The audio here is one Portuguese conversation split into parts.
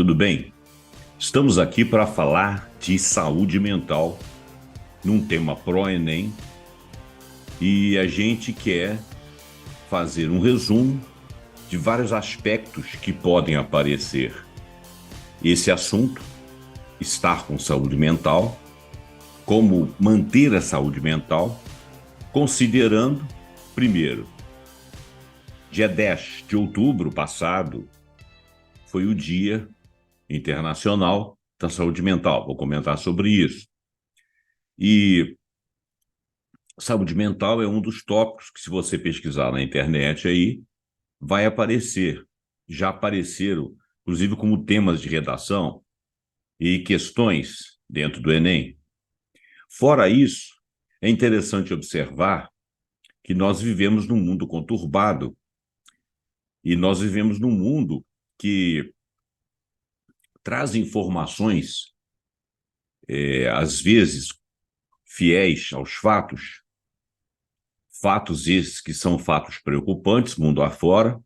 tudo bem? Estamos aqui para falar de saúde mental num tema pró-ENEM e a gente quer fazer um resumo de vários aspectos que podem aparecer. Esse assunto, estar com saúde mental, como manter a saúde mental, considerando, primeiro, dia 10 de outubro passado, foi o Dia Internacional da Saúde Mental. Vou comentar sobre isso. E saúde mental é um dos tópicos que, se você pesquisar na internet aí, vai aparecer. Já apareceram, inclusive, como temas de redação e questões dentro do Enem. Fora isso, é interessante observar que nós vivemos num mundo conturbado e nós vivemos num mundo que traz informações, às vezes, fiéis aos fatos, fatos esses que são fatos preocupantes, mundo afora,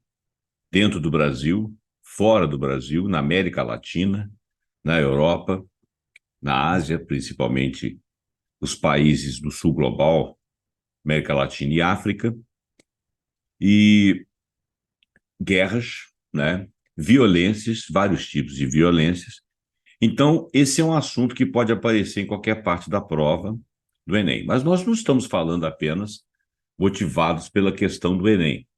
dentro do Brasil, fora do Brasil, na América Latina, na Europa, na Ásia, principalmente os países do sul global, América Latina e África, e guerras, né? Violências, vários tipos de violências. Então, esse é um assunto que pode aparecer em qualquer parte da prova do Enem. Mas nós não estamos falando apenas motivados pela questão do Enem.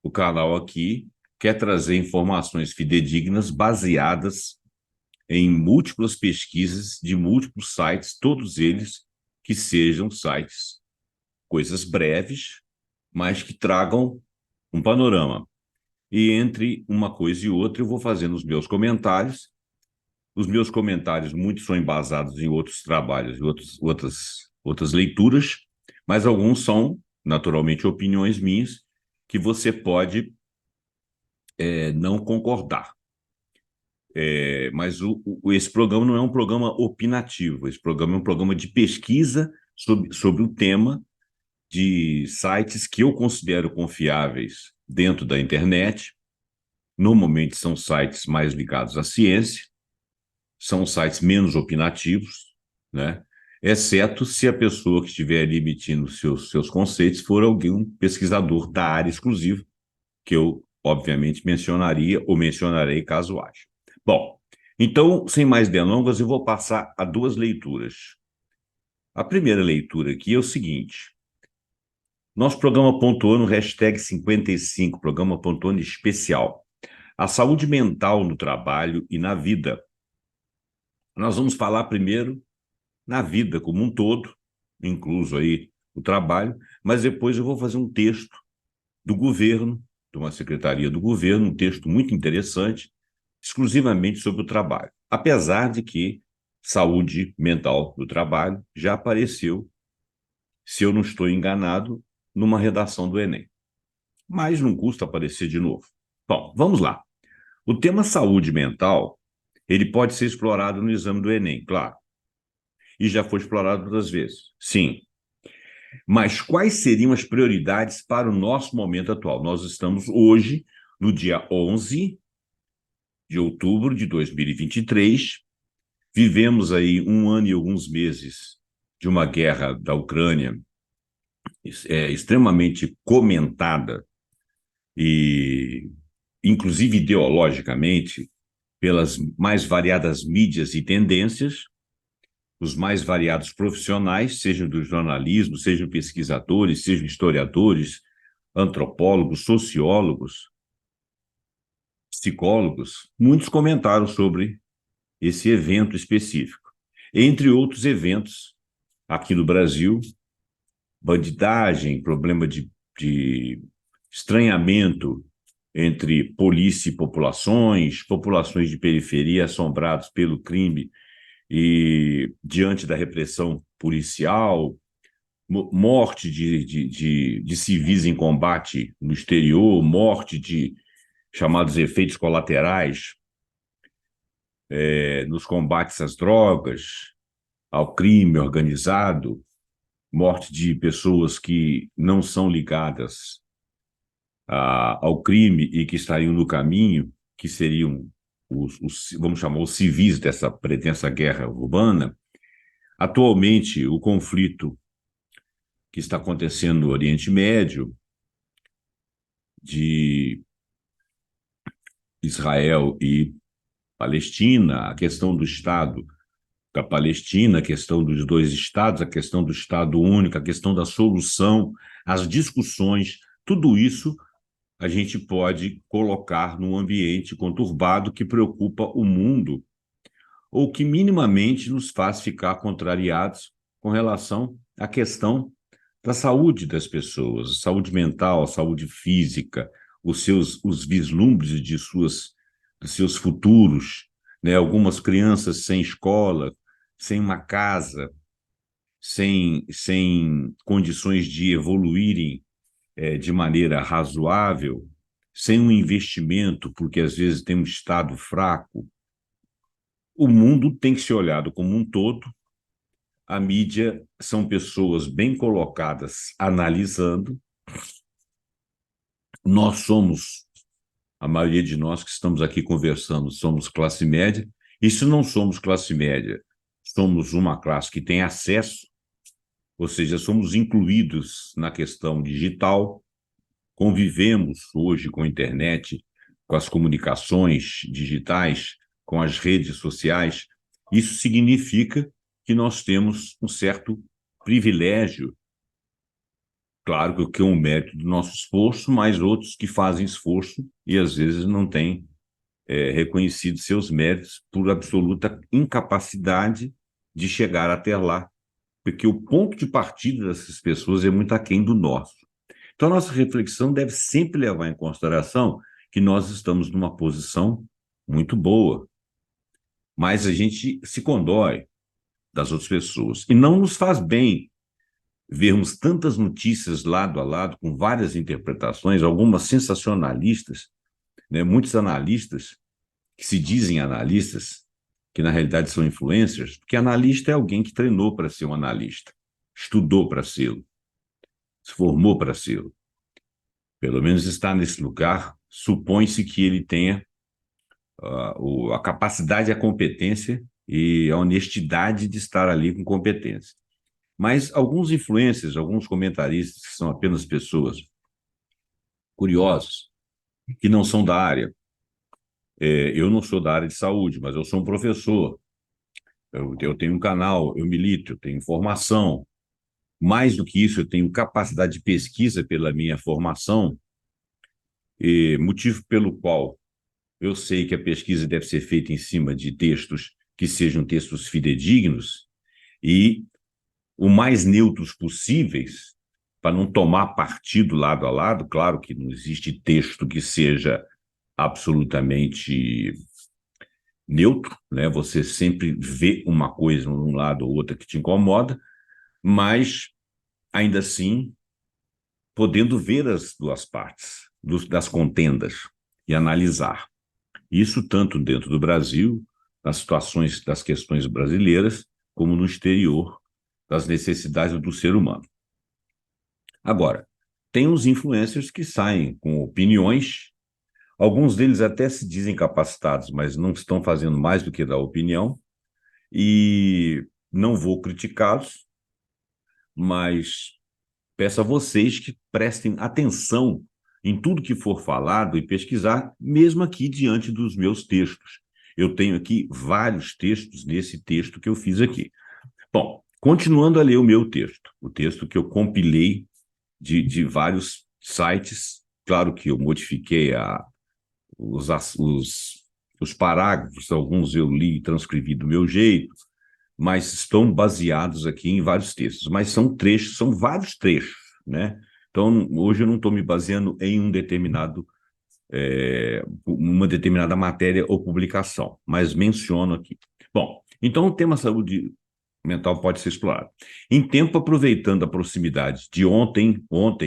O canal aqui quer trazer informações fidedignas baseadas em múltiplas pesquisas de múltiplos sites, todos eles que sejam sites, coisas breves, mas que tragam um panorama. E entre uma coisa e outra eu vou fazendo os meus comentários. Os meus comentários, muitos são embasados em outros trabalhos, em outras leituras, mas alguns são, naturalmente, opiniões minhas, que você pode não concordar. Mas esse programa não é um programa opinativo, esse programa é um programa de pesquisa sobre o tema de sites que eu considero confiáveis dentro da internet. Normalmente são sites mais ligados à ciência, são sites menos opinativos, né? Exceto se a pessoa que estiver ali emitindo seus conceitos for algum pesquisador da área exclusiva, que eu, obviamente, mencionaria ou mencionarei caso haja. Bom, então, sem mais delongas, eu vou passar a duas leituras. A primeira leitura aqui é o seguinte: nosso programa pontuou no hashtag 55, programa pontuando especial, a saúde mental no trabalho e na vida. Nós vamos falar primeiro na vida como um todo, incluso aí o trabalho, mas depois eu vou fazer um texto do governo, de uma secretaria do governo, um texto muito interessante, exclusivamente sobre o trabalho. Apesar de que saúde mental do trabalho já apareceu, se eu não estou enganado, numa redação do Enem. Mas não custa aparecer de novo. Bom, vamos lá. O tema saúde mental, ele pode ser explorado no exame do Enem, claro. E já foi explorado outras vezes, sim. Mas quais seriam as prioridades para o nosso momento atual? Nós estamos hoje, no dia 11 de outubro de 2023, vivemos aí um ano e alguns meses de uma guerra da Ucrânia extremamente comentada e, inclusive ideologicamente, pelas mais variadas mídias e tendências, os mais variados profissionais, sejam do jornalismo, sejam pesquisadores, sejam historiadores, antropólogos, sociólogos, psicólogos, muitos comentaram sobre esse evento específico. Entre outros eventos, aqui no Brasil, bandidagem, problema de estranhamento entre polícia e populações de periferia assombrados pelo crime e diante da repressão policial, morte de civis em combate no exterior, morte de chamados efeitos colaterais nos combates às drogas, ao crime organizado, morte de pessoas que não são ligadas ao crime e que estariam no caminho, que seriam vamos chamar, os civis dessa pretensa guerra urbana. Atualmente, o conflito que está acontecendo no Oriente Médio, de Israel e Palestina, a questão do Estado da Palestina, a questão dos dois Estados, a questão do Estado único, a questão da solução, as discussões, tudo isso a gente pode colocar num ambiente conturbado que preocupa o mundo ou que minimamente nos faz ficar contrariados com relação à questão da saúde das pessoas, saúde mental, saúde física, os vislumbres dos seus futuros, né? Algumas crianças sem escola, sem uma casa, sem condições de evoluírem de maneira razoável, sem um investimento, porque às vezes tem um Estado fraco. O mundo tem que ser olhado como um todo. A mídia são pessoas bem colocadas analisando. Nós somos, a maioria de nós que estamos aqui conversando, somos classe média. E se não somos classe média, somos uma classe que tem acesso, ou seja, somos incluídos na questão digital, convivemos hoje com a internet, com as comunicações digitais, com as redes sociais. Isso significa que nós temos um certo privilégio, claro que é um mérito do nosso esforço, mas outros que fazem esforço e às vezes não têm reconhecido seus méritos por absoluta incapacidade de chegar até lá, porque o ponto de partida dessas pessoas é muito aquém do nosso. Então, a nossa reflexão deve sempre levar em consideração que nós estamos numa posição muito boa, mas a gente se condói das outras pessoas. E não nos faz bem vermos tantas notícias lado a lado, com várias interpretações, algumas sensacionalistas, né? Muitos analistas que se dizem analistas, que na realidade são influencers, porque analista é alguém que treinou para ser um analista, estudou para ser, se formou para ser. Pelo menos está nesse lugar, supõe-se que ele tenha a capacidade, a competência e a honestidade de estar ali com competência. Mas alguns influencers, alguns comentaristas que são apenas pessoas curiosas, que não são da área. Eu não sou da área de saúde, mas eu sou um professor. Eu tenho um canal, eu milito, eu tenho formação. Mais do que isso, eu tenho capacidade de pesquisa pela minha formação, motivo pelo qual eu sei que a pesquisa deve ser feita em cima de textos que sejam textos fidedignos e o mais neutros possíveis, para não tomar partido lado a lado. Claro que não existe texto que seja absolutamente neutro, né? Você sempre vê uma coisa num lado ou outra que te incomoda, mas, ainda assim, podendo ver as duas partes das contendas e analisar. Isso tanto dentro do Brasil, nas situações das questões brasileiras, como no exterior, das necessidades do ser humano. Agora, tem os influencers que saem com opiniões, alguns deles até se dizem capacitados, mas não estão fazendo mais do que dar opinião, e não vou criticá-los, mas peço a vocês que prestem atenção em tudo que for falado e pesquisar, mesmo aqui diante dos meus textos. Eu tenho aqui vários textos nesse texto que eu fiz aqui. Bom, continuando a ler o meu texto, o texto que eu compilei de vários sites. Claro que eu modifiquei os parágrafos, alguns eu li e transcrevi do meu jeito, mas estão baseados aqui em vários textos. Mas são trechos, são vários trechos, né? Então, hoje eu não estou me baseando em uma determinada matéria ou publicação, mas menciono aqui. Bom, então o tema saúde mental pode ser explorado. Em tempo, aproveitando a proximidade de ontem,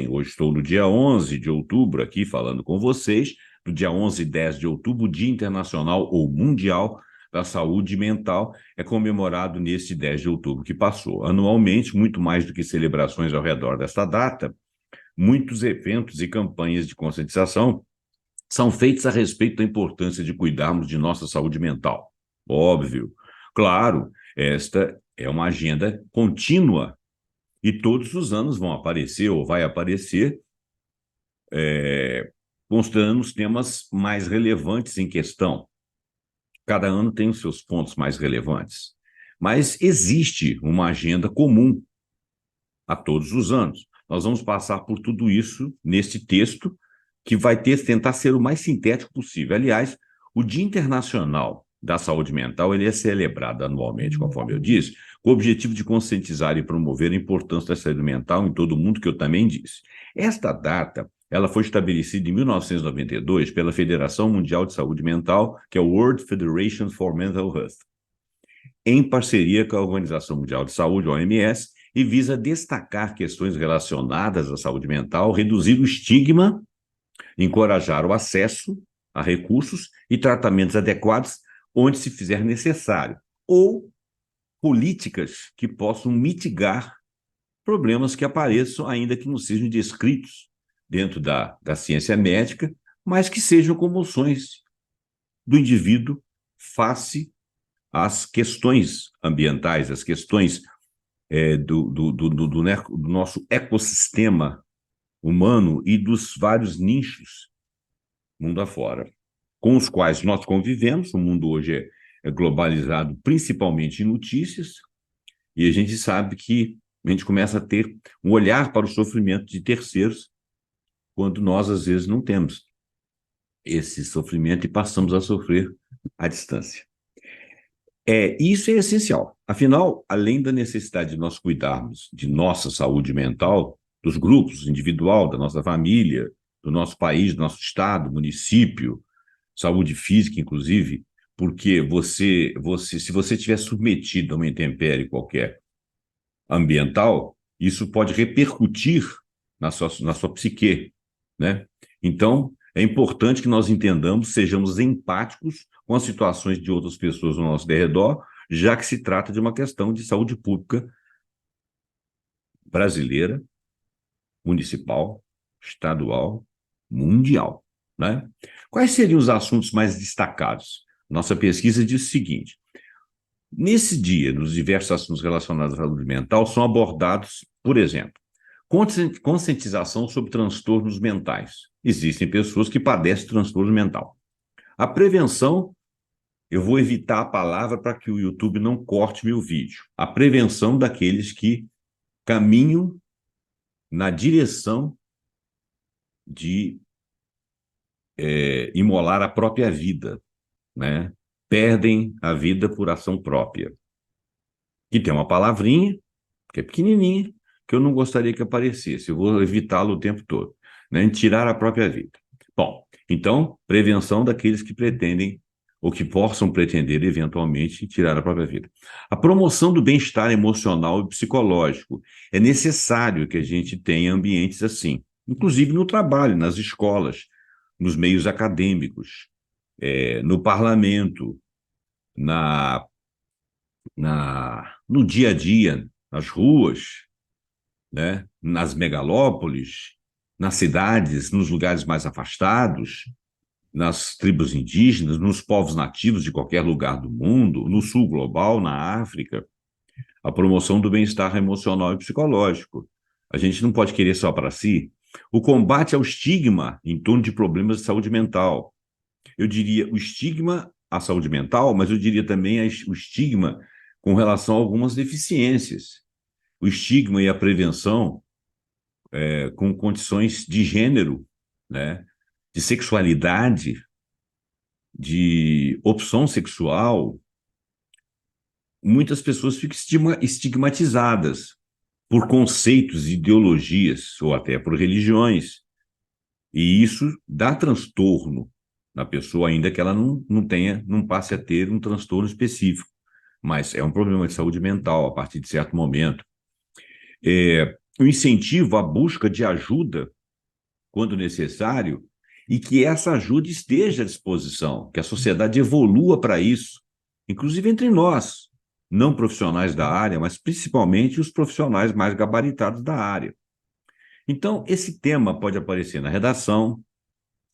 hoje estou no dia 11 de outubro aqui falando com vocês, no dia 11 e 10 de outubro, o Dia Internacional ou Mundial da Saúde Mental é comemorado neste 10 de outubro que passou. Anualmente, muito mais do que celebrações ao redor desta data, muitos eventos e campanhas de conscientização são feitos a respeito da importância de cuidarmos de nossa saúde mental. Óbvio. Claro, esta é uma agenda contínua e todos os anos vão aparecer ou vai aparecer considerando os temas mais relevantes em questão. Cada ano tem os seus pontos mais relevantes. Mas existe uma agenda comum a todos os anos. Nós vamos passar por tudo isso nesse texto, que vai tentar ser o mais sintético possível. Aliás, o Dia Internacional da Saúde Mental ele é celebrado anualmente, conforme eu disse, com o objetivo de conscientizar e promover a importância da saúde mental em todo o mundo, que eu também disse. Esta data ela foi estabelecida em 1992 pela Federação Mundial de Saúde Mental, que é o World Federation for Mental Health, em parceria com a Organização Mundial de Saúde, OMS, e visa destacar questões relacionadas à saúde mental, reduzir o estigma, encorajar o acesso a recursos e tratamentos adequados onde se fizer necessário, ou políticas que possam mitigar problemas que apareçam, ainda que não sejam descritos dentro da ciência médica, mas que sejam comoções do indivíduo face às questões ambientais, às questões do nosso ecossistema humano e dos vários nichos mundo afora, com os quais nós convivemos. O mundo hoje é globalizado principalmente em notícias, e a gente sabe que a gente começa a ter um olhar para o sofrimento de terceiros, quando nós, às vezes, não temos esse sofrimento e passamos a sofrer à distância. Isso é essencial. Afinal, além da necessidade de nós cuidarmos de nossa saúde mental, dos grupos, individual, da nossa família, do nosso país, do nosso estado, município, saúde física, inclusive, porque se você estiver submetido a uma intempérie qualquer ambiental, isso pode repercutir na sua psique, né? Então, é importante que nós entendamos, sejamos empáticos com as situações de outras pessoas ao nosso derredor, já que se trata de uma questão de saúde pública brasileira, municipal, estadual, mundial, né? Quais seriam os assuntos mais destacados? Nossa pesquisa diz o seguinte: nesse dia, nos diversos assuntos relacionados à saúde mental, são abordados, por exemplo, conscientização sobre transtornos mentais. Existem pessoas que padecem de transtorno mental. A prevenção, eu vou evitar a palavra para que o YouTube não corte meu vídeo. A prevenção daqueles que caminham na direção de imolar a própria vida, né? Perdem a vida por ação própria. E tem uma palavrinha, que é pequenininha, que eu não gostaria que aparecesse. Eu vou evitá-lo o tempo todo, né? Tirar a própria vida. Bom, então, prevenção daqueles que pretendem ou que possam pretender, eventualmente, tirar a própria vida. A promoção do bem-estar emocional e psicológico. É necessário que a gente tenha ambientes assim, inclusive no trabalho, nas escolas, nos meios acadêmicos, no parlamento, no dia a dia, nas ruas, né? Nas megalópolis, nas cidades, nos lugares mais afastados, nas tribos indígenas, nos povos nativos de qualquer lugar do mundo, no sul global, na África. A promoção do bem-estar emocional e psicológico. A gente não pode querer só para si. O combate ao estigma em torno de problemas de saúde mental. Eu diria o estigma à saúde mental, mas eu diria também o estigma com relação a algumas deficiências. O estigma e a prevenção com condições de gênero, né? De sexualidade, de opção sexual. Muitas pessoas ficam estigmatizadas por conceitos, ideologias, ou até por religiões. E isso dá transtorno na pessoa, ainda que ela não passe a ter um transtorno específico. Mas é um problema de saúde mental a partir de certo momento. O incentivo à busca de ajuda, quando necessário, e que essa ajuda esteja à disposição, que a sociedade evolua para isso, inclusive entre nós, não profissionais da área, mas principalmente os profissionais mais gabaritados da área. Então, esse tema pode aparecer na redação,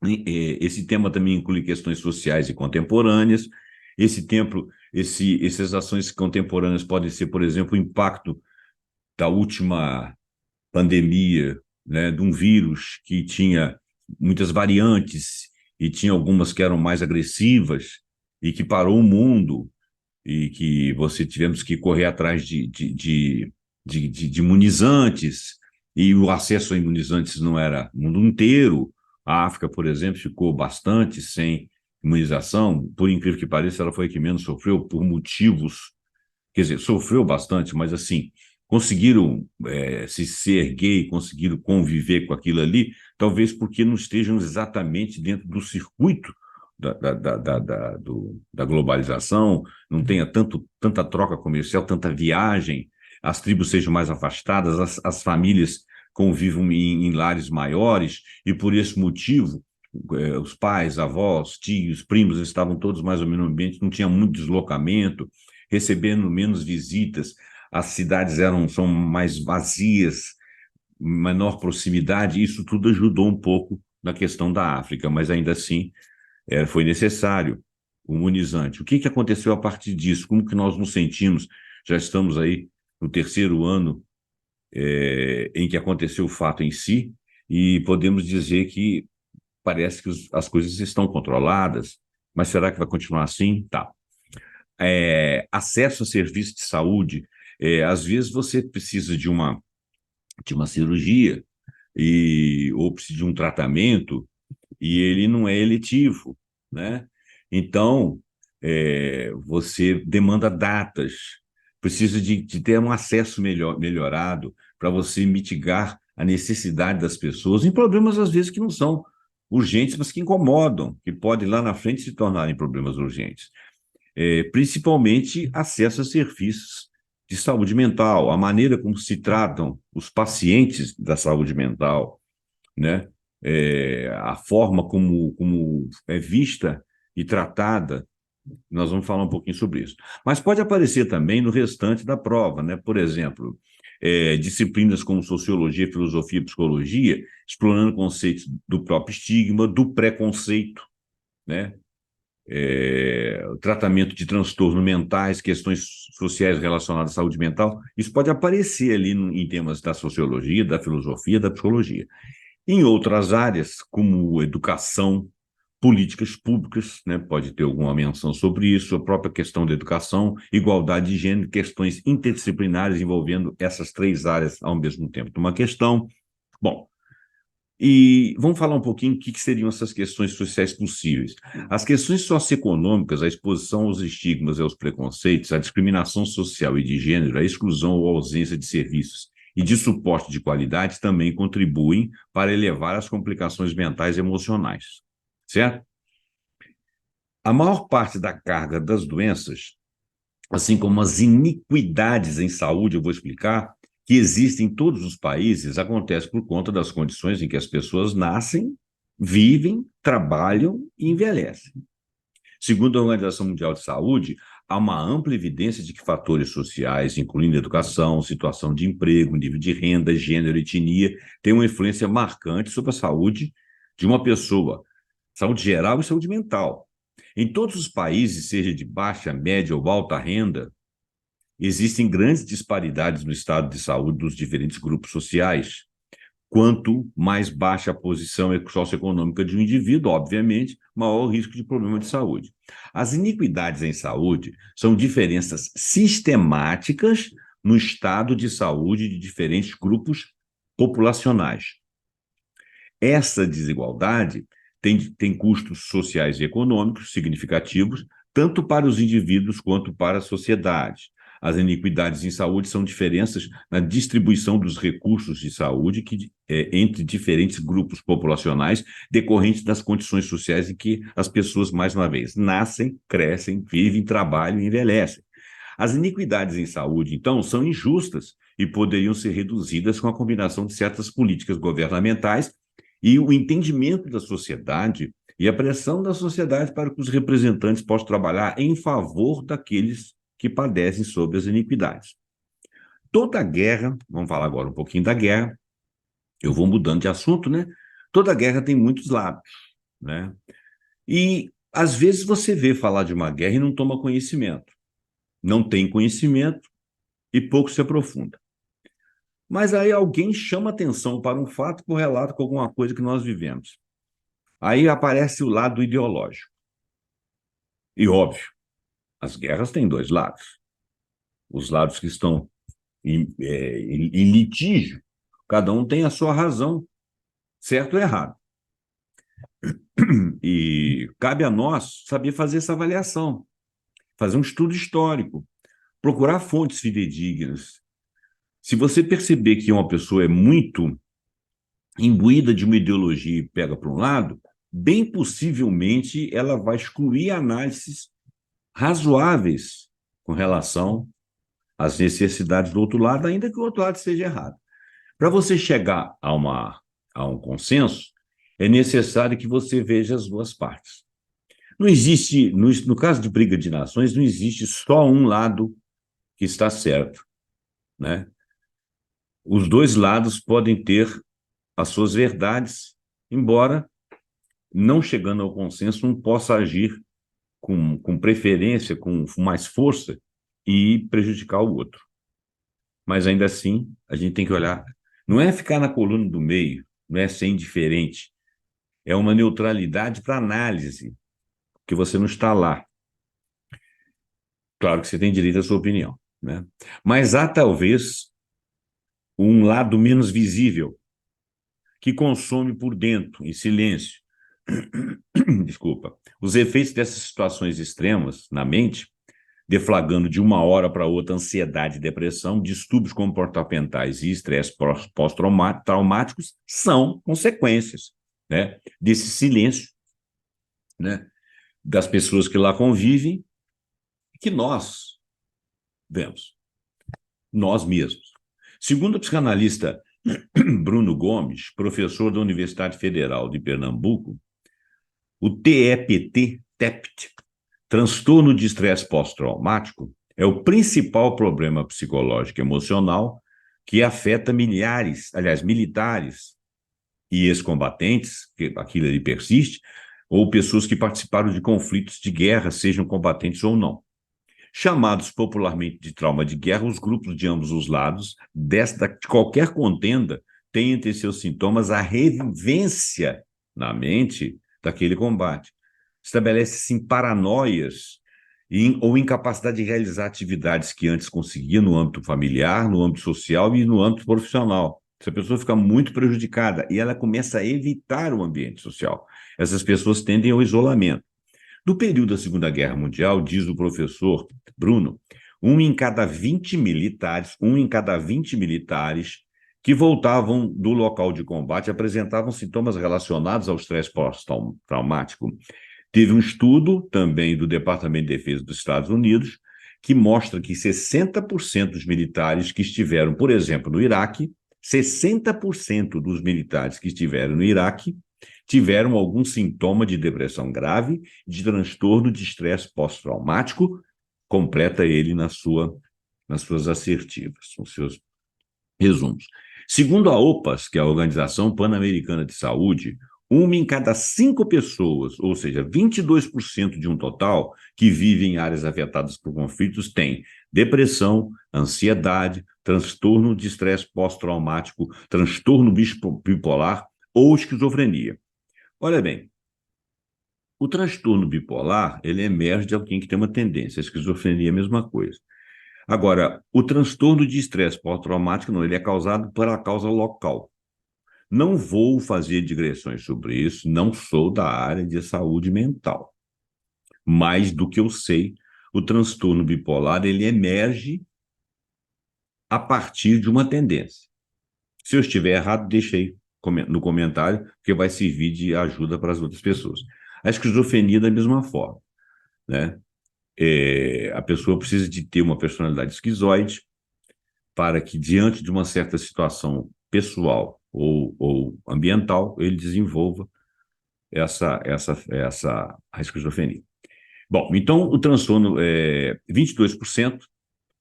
Esse tema também inclui questões sociais e contemporâneas. Essas ações contemporâneas podem ser, por exemplo, o impacto da última pandemia, né, de um vírus que tinha muitas variantes e tinha algumas que eram mais agressivas e que parou o mundo e que você tivemos que correr atrás de imunizantes e o acesso a imunizantes não era no mundo inteiro. A África, por exemplo, ficou bastante sem imunização. Por incrível que pareça, ela foi a que menos sofreu por motivos, quer dizer, sofreu bastante, mas assim, conseguiram se erguer e conseguiram conviver com aquilo ali, talvez porque não estejam exatamente dentro do circuito da globalização, não tenha tanta troca comercial, tanta viagem, as tribos sejam mais afastadas, as famílias convivam em lares maiores, e por esse motivo os pais, avós, tios, primos estavam todos mais ou menos no ambiente, não tinha muito deslocamento, recebendo menos visitas, as cidades são mais vazias, menor proximidade, isso tudo ajudou um pouco na questão da África, mas ainda assim foi necessário o imunizante. O que aconteceu a partir disso? Como que nós nos sentimos? Já estamos aí no terceiro ano em que aconteceu o fato em si, e podemos dizer que parece que as coisas estão controladas, mas será que vai continuar assim? Tá. Acesso a serviços de saúde, às vezes você precisa de uma cirurgia ou precisa de um tratamento e ele não é eletivo, né? Então, você demanda datas, precisa de ter um acesso melhorado para você mitigar a necessidade das pessoas em problemas, às vezes, que não são urgentes, mas que incomodam, que podem lá na frente se tornarem problemas urgentes. Principalmente acesso a serviços de saúde mental, a maneira como se tratam os pacientes da saúde mental, né? A forma como é vista e tratada, nós vamos falar um pouquinho sobre isso. Mas pode aparecer também no restante da prova, né? Por exemplo, disciplinas como sociologia, filosofia, psicologia, explorando conceitos do próprio estigma, do preconceito, né? Tratamento de transtornos mentais, questões sociais relacionadas à saúde mental, isso pode aparecer ali em temas da sociologia, da filosofia, da psicologia. Em outras áreas, como educação, políticas públicas, né, pode ter alguma menção sobre isso, a própria questão da educação, igualdade de gênero, questões interdisciplinares envolvendo essas três áreas ao mesmo tempo. Uma questão. Bom, e vamos falar um pouquinho o que seriam essas questões sociais possíveis. As questões socioeconômicas, a exposição aos estigmas e aos preconceitos, a discriminação social e de gênero, a exclusão ou ausência de serviços e de suporte de qualidade também contribuem para elevar as complicações mentais e emocionais, certo? A maior parte da carga das doenças, assim como as iniquidades em saúde, eu vou explicar, que existem em todos os países, acontece por conta das condições em que as pessoas nascem, vivem, trabalham e envelhecem. Segundo a Organização Mundial de Saúde, há uma ampla evidência de que fatores sociais, incluindo educação, situação de emprego, nível de renda, gênero e etnia, têm uma influência marcante sobre a saúde de uma pessoa, saúde geral e saúde mental. Em todos os países, seja de baixa, média ou alta renda, existem grandes disparidades no estado de saúde dos diferentes grupos sociais. Quanto mais baixa a posição socioeconômica de um indivíduo, obviamente, maior o risco de problema de saúde. As iniquidades em saúde são diferenças sistemáticas no estado de saúde de diferentes grupos populacionais. Essa desigualdade tem custos sociais e econômicos significativos, tanto para os indivíduos quanto para a sociedade. As iniquidades em saúde são diferenças na distribuição dos recursos de saúde entre diferentes grupos populacionais, decorrentes das condições sociais em que as pessoas, mais uma vez, nascem, crescem, vivem, trabalham e envelhecem. As iniquidades em saúde, então, são injustas e poderiam ser reduzidas com a combinação de certas políticas governamentais e o entendimento da sociedade e a pressão da sociedade para que os representantes possam trabalhar em favor daqueles que padecem sobre as iniquidades. Toda guerra, vamos falar agora um pouquinho da guerra, eu vou mudando de assunto, né? Toda guerra tem muitos lados. né? E, às vezes, você vê falar de uma guerra e não toma conhecimento. Não tem conhecimento e pouco se aprofunda. Mas aí alguém chama atenção para um fato correlato com alguma coisa que nós vivemos. Aí aparece o lado ideológico. E, óbvio, as guerras têm dois lados. Os lados que estão em litígio, cada um tem a sua razão, certo ou errado. E cabe a nós saber fazer essa avaliação, fazer um estudo histórico, procurar fontes fidedignas. Se você perceber que uma pessoa é muito imbuída de uma ideologia e pega para um lado, bem possivelmente ela vai excluir análises razoáveis com relação às necessidades do outro lado, ainda que o outro lado seja errado. Para você chegar a um consenso, é necessário que você veja as duas partes. Não existe, no caso de briga de nações, não existe só um lado que está certo, né? Os dois lados podem ter as suas verdades, embora, não chegando ao consenso, um possa agir com preferência, com mais força e prejudicar o outro. Mas, ainda assim, a gente tem que olhar. Não é ficar na coluna do meio, não é ser indiferente. É uma neutralidade para análise, porque você não está lá. Claro que você tem direito à sua opinião, né? Mas há, talvez, um lado menos visível, que consome por dentro, em silêncio. Desculpa. Os efeitos dessas situações extremas na mente, deflagrando de uma hora para outra ansiedade e depressão, distúrbios comportamentais e estresse pós-traumáticos, são consequências, né, desse silêncio, né, das pessoas que lá convivem, que nós vemos, nós mesmos. Segundo o psicanalista Bruno Gomes, professor da Universidade Federal de Pernambuco, o TEPT, transtorno de estresse pós-traumático, é o principal problema psicológico e emocional que afeta militares e ex-combatentes, que aquilo ali persiste, ou pessoas que participaram de conflitos de guerra, sejam combatentes ou não. Chamados popularmente de trauma de guerra, os grupos de ambos os lados, de qualquer contenda, têm entre seus sintomas a revivência na mente daquele combate. Estabelece-se paranoias ou incapacidade de realizar atividades que antes conseguia no âmbito familiar, no âmbito social e no âmbito profissional. Essa pessoa fica muito prejudicada e ela começa a evitar o ambiente social. Essas pessoas tendem ao isolamento. No período da Segunda Guerra Mundial, diz o professor Bruno, um em cada 20 militares que voltavam do local de combate apresentavam sintomas relacionados ao estresse pós-traumático. Teve um estudo também do Departamento de Defesa dos Estados Unidos que mostra que 60% dos militares que estiveram, por exemplo, no Iraque, 60% dos militares que estiveram no Iraque tiveram algum sintoma de depressão grave, de transtorno de estresse pós-traumático, completa ele nas suas assertivas, nos seus resumos. Segundo a OPAS, que é a Organização Pan-Americana de Saúde, uma em cada 5 pessoas, ou seja, 22% de um total, que vivem em áreas afetadas por conflitos, tem depressão, ansiedade, transtorno de estresse pós-traumático, transtorno bipolar ou esquizofrenia. Olha bem, o transtorno bipolar, ele emerge de alguém que tem uma tendência, a esquizofrenia é a mesma coisa. Agora, o transtorno de estresse pós-traumático, não, ele é causado pela causa local. Não vou fazer digressões sobre isso, não sou da área de saúde mental. Mas do que eu sei, o transtorno bipolar, ele emerge a partir de uma tendência. Se eu estiver errado, deixe aí no comentário, porque vai servir de ajuda para as outras pessoas. A esquizofrenia da mesma forma, né? A pessoa precisa de ter uma personalidade esquizoide para que, diante de uma certa situação pessoal ou ambiental, ele desenvolva a esquizofrenia. Bom, então o transtorno, 22%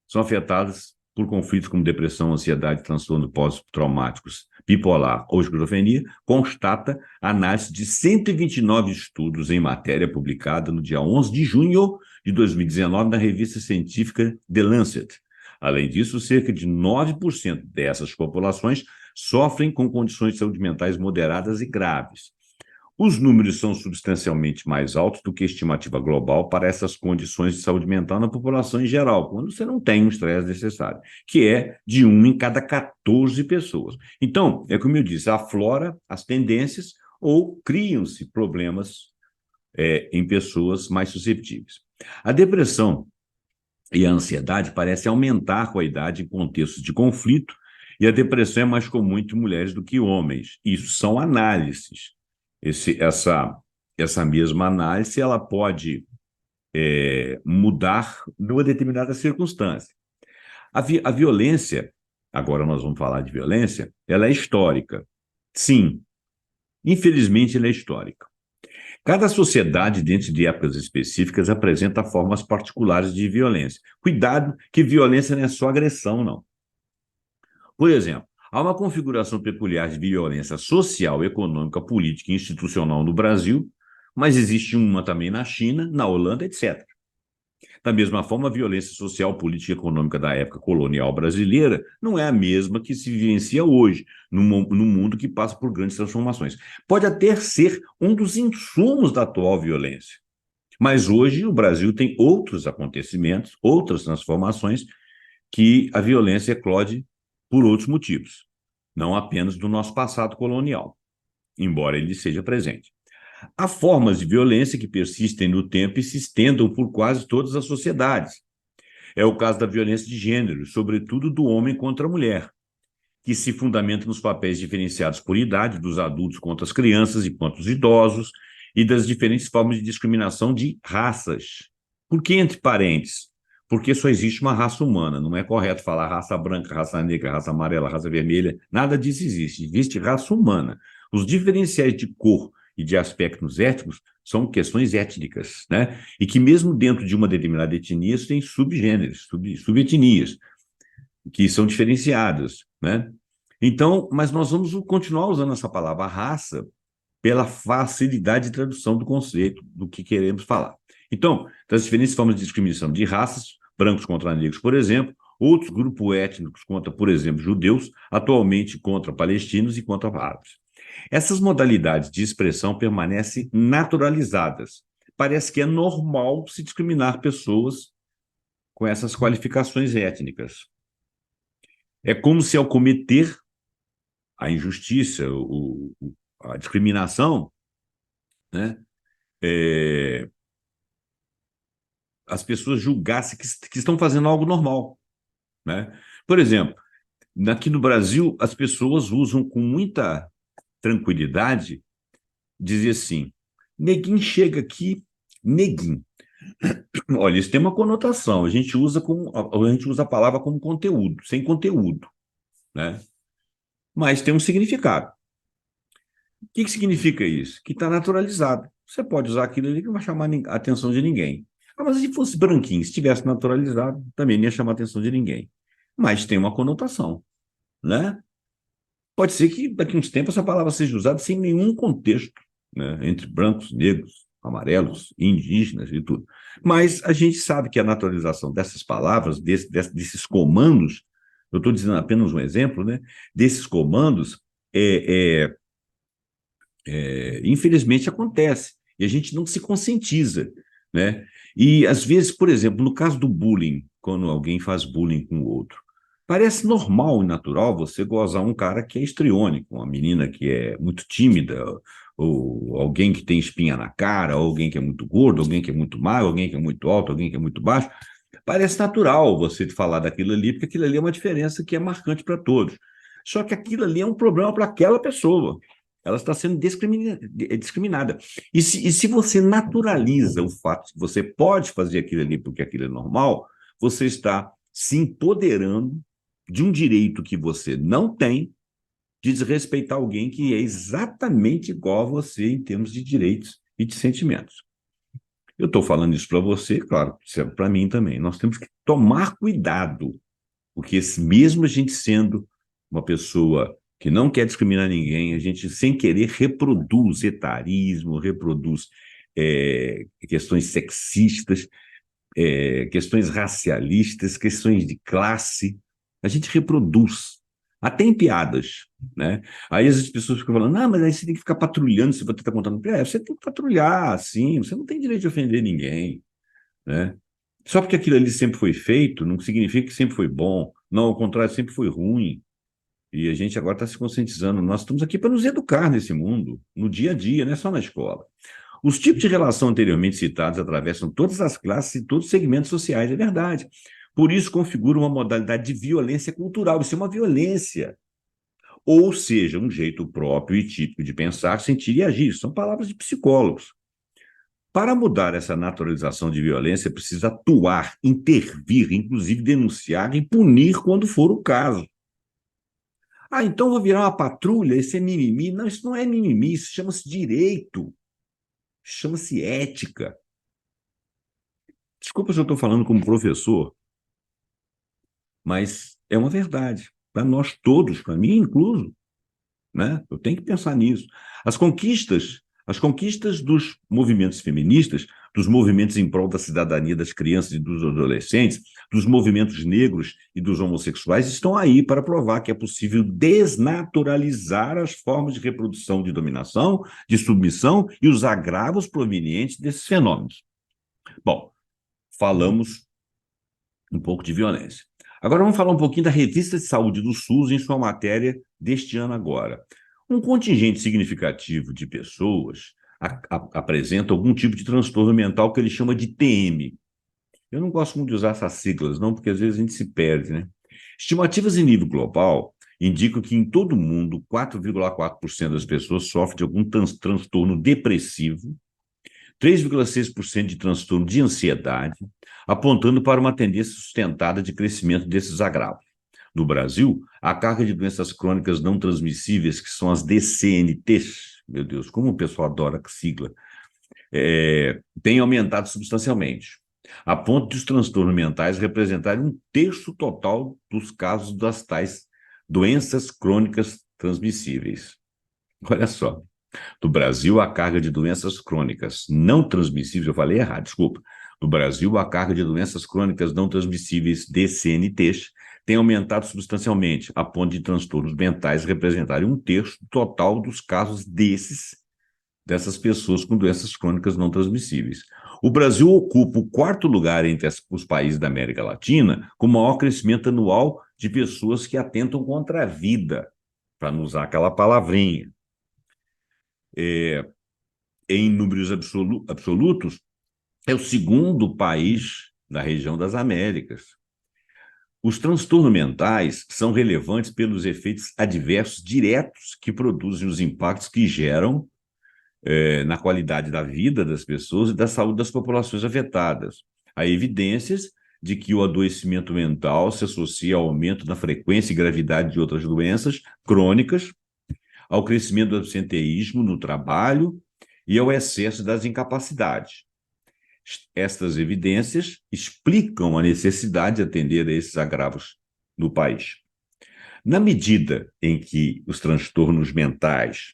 são afetados por conflitos como depressão, ansiedade, transtorno pós-traumáticos bipolar ou esquizofrenia, constata a análise de 129 estudos em matéria publicada no dia 11 de junho de 2019 na revista científica The Lancet. Além disso, cerca de 9% dessas populações sofrem com condições de saúde mentais moderadas e graves. Os números são substancialmente mais altos do que a estimativa global para essas condições de saúde mental na população em geral, quando você não tem o estresse necessário, que é de 1 em cada 14 pessoas. Então, é como eu disse, aflora as tendências ou criam-se problemas em pessoas mais susceptíveis. A depressão e a ansiedade parecem aumentar com a idade em contextos de conflito, e a depressão é mais comum entre mulheres do que homens. Isso são análises. Essa mesma análise ela pode mudar numa determinada circunstância. A violência, agora nós vamos falar de violência, ela é histórica. Sim, infelizmente ela é histórica. Cada sociedade, dentro de épocas específicas, apresenta formas particulares de violência. Cuidado que violência não é só agressão, não. Por exemplo, há uma configuração peculiar de violência social, econômica, política e institucional no Brasil, mas existe uma também na China, na Holanda, etc. Da mesma forma, a violência social, política e econômica da época colonial brasileira não é a mesma que se vivencia hoje, num mundo que passa por grandes transformações. Pode até ser um dos insumos da atual violência, mas hoje o Brasil tem outros acontecimentos, outras transformações, que a violência eclode por outros motivos, não apenas do nosso passado colonial, embora ele seja presente. Há formas de violência que persistem no tempo e se estendam por quase todas as sociedades. É o caso da violência de gênero, sobretudo do homem contra a mulher, que se fundamenta nos papéis diferenciados por idade dos adultos contra as crianças e contra os idosos, e das diferentes formas de discriminação de raças. Por que entre parênteses? Porque só existe uma raça humana, não é correto falar raça branca, raça negra, raça amarela, raça vermelha, nada disso existe, existe raça humana. Os diferenciais de cor e de aspectos étnicos são questões étnicas, né? E que mesmo dentro de uma determinada etnia tem subgêneros, subetnias, que são diferenciadas, né? Então, mas nós vamos continuar usando essa palavra raça pela facilidade de tradução do conceito do que queremos falar. Então, das diferentes formas de discriminação de raças, brancos contra negros, por exemplo, outros grupos étnicos contra, por exemplo, judeus, atualmente contra palestinos e contra árabes. Essas modalidades de expressão permanecem naturalizadas. Parece que é normal se discriminar pessoas com essas qualificações étnicas. É como se, ao cometer a injustiça, a discriminação, né, as pessoas julgassem que estão fazendo algo normal, né? Por exemplo, aqui no Brasil, as pessoas usam com muita tranquilidade dizer assim, neguinho chega aqui, neguinho. Olha, isso tem uma conotação, a gente usa a palavra como conteúdo, sem conteúdo, né? Mas tem um significado. O que significa isso? Que está naturalizado. Você pode usar aquilo ali que não vai chamar a atenção de ninguém. Mas se fosse branquinho, se tivesse naturalizado, também não ia chamar a atenção de ninguém. Mas tem uma conotação, né? Pode ser que daqui a uns tempos essa palavra seja usada sem nenhum contexto, né? Entre brancos, negros, amarelos, indígenas e tudo. Mas a gente sabe que a naturalização dessas palavras, desses comandos, eu estou dizendo apenas um exemplo, né? Desses comandos, infelizmente acontece, e a gente não se conscientiza, né? E às vezes, por exemplo, no caso do bullying, quando alguém faz bullying com o outro, parece normal e natural você gozar um cara que é histriônico, uma menina que é muito tímida, ou alguém que tem espinha na cara, ou alguém que é muito gordo, alguém que é muito magro, alguém que é muito alto, alguém que é muito baixo. Parece natural você falar daquilo ali, porque aquilo ali é uma diferença que é marcante para todos. Só que aquilo ali é um problema para aquela pessoa. Ela está sendo discriminada. E se você naturaliza o fato de que você pode fazer aquilo ali porque aquilo é normal, você está se empoderando de um direito que você não tem de desrespeitar alguém que é exatamente igual a você em termos de direitos e de sentimentos. Eu estou falando isso para você, claro, serve para mim também. Nós temos que tomar cuidado, porque mesmo a gente sendo uma pessoa que não quer discriminar ninguém, a gente, sem querer, reproduz etarismo, reproduz questões sexistas, questões racialistas, questões de classe. A gente reproduz, até em piadas, né? Aí as pessoas ficam falando, mas aí você tem que ficar patrulhando se você está contando. Você tem que patrulhar, sim, você não tem direito de ofender ninguém, né? Só porque aquilo ali sempre foi feito, não significa que sempre foi bom. Não, ao contrário, sempre foi ruim. E a gente agora está se conscientizando. Nós estamos aqui para nos educar nesse mundo, no dia a dia, não é só na escola. Os tipos de relação anteriormente citados atravessam todas as classes e todos os segmentos sociais, é verdade. Por isso, configura uma modalidade de violência cultural. Isso é uma violência. Ou seja, um jeito próprio e típico de pensar, sentir e agir. São palavras de psicólogos. Para mudar essa naturalização de violência, é preciso atuar, intervir, inclusive denunciar e punir quando for o caso. Então vou virar uma patrulha, isso é mimimi. Não, isso não é mimimi, isso chama-se direito, chama-se ética. Desculpa se eu estou falando como professor, mas é uma verdade. Para nós todos, para mim incluso, né? Eu tenho que pensar nisso. As conquistas dos movimentos feministas, dos movimentos em prol da cidadania das crianças e dos adolescentes, dos movimentos negros e dos homossexuais, estão aí para provar que é possível desnaturalizar as formas de reprodução de dominação, de submissão e os agravos provenientes desses fenômenos. Bom, falamos um pouco de violência. Agora vamos falar um pouquinho da Revista de Saúde do SUS em sua matéria deste ano agora. Um contingente significativo de pessoas apresenta algum tipo de transtorno mental que ele chama de TM. Eu não gosto muito de usar essas siglas, não, porque às vezes a gente se perde, né? Estimativas em nível global indicam que em todo o mundo, 4,4% das pessoas sofrem de algum transtorno depressivo, 3,6% de transtorno de ansiedade, apontando para uma tendência sustentada de crescimento desses agravos. No Brasil, a carga de doenças crônicas não transmissíveis, que são as DCNTs, meu Deus, como o pessoal adora que sigla, tem aumentado substancialmente, a ponto de os transtornos mentais representarem 1/3 total dos casos das tais doenças crônicas transmissíveis. Olha só. No Brasil, a carga de doenças crônicas não transmissíveis, eu falei errado, desculpa. No Brasil, a carga de doenças crônicas não transmissíveis, DCNTs, tem aumentado substancialmente, a ponto de transtornos mentais representarem 1/3 total dos casos dessas pessoas com doenças crônicas não transmissíveis. O Brasil ocupa o 4º lugar entre os países da América Latina com maior crescimento anual de pessoas que atentam contra a vida, para não usar aquela palavrinha. Em números absolutos, é o 2º país da região das Américas. Os transtornos mentais são relevantes pelos efeitos adversos diretos que produzem os impactos que geram na qualidade da vida das pessoas e da saúde das populações afetadas. Há evidências de que o adoecimento mental se associa ao aumento da frequência e gravidade de outras doenças crônicas, ao crescimento do absenteísmo no trabalho e ao excesso das incapacidades. Estas evidências explicam a necessidade de atender a esses agravos no país. Na medida em que os transtornos mentais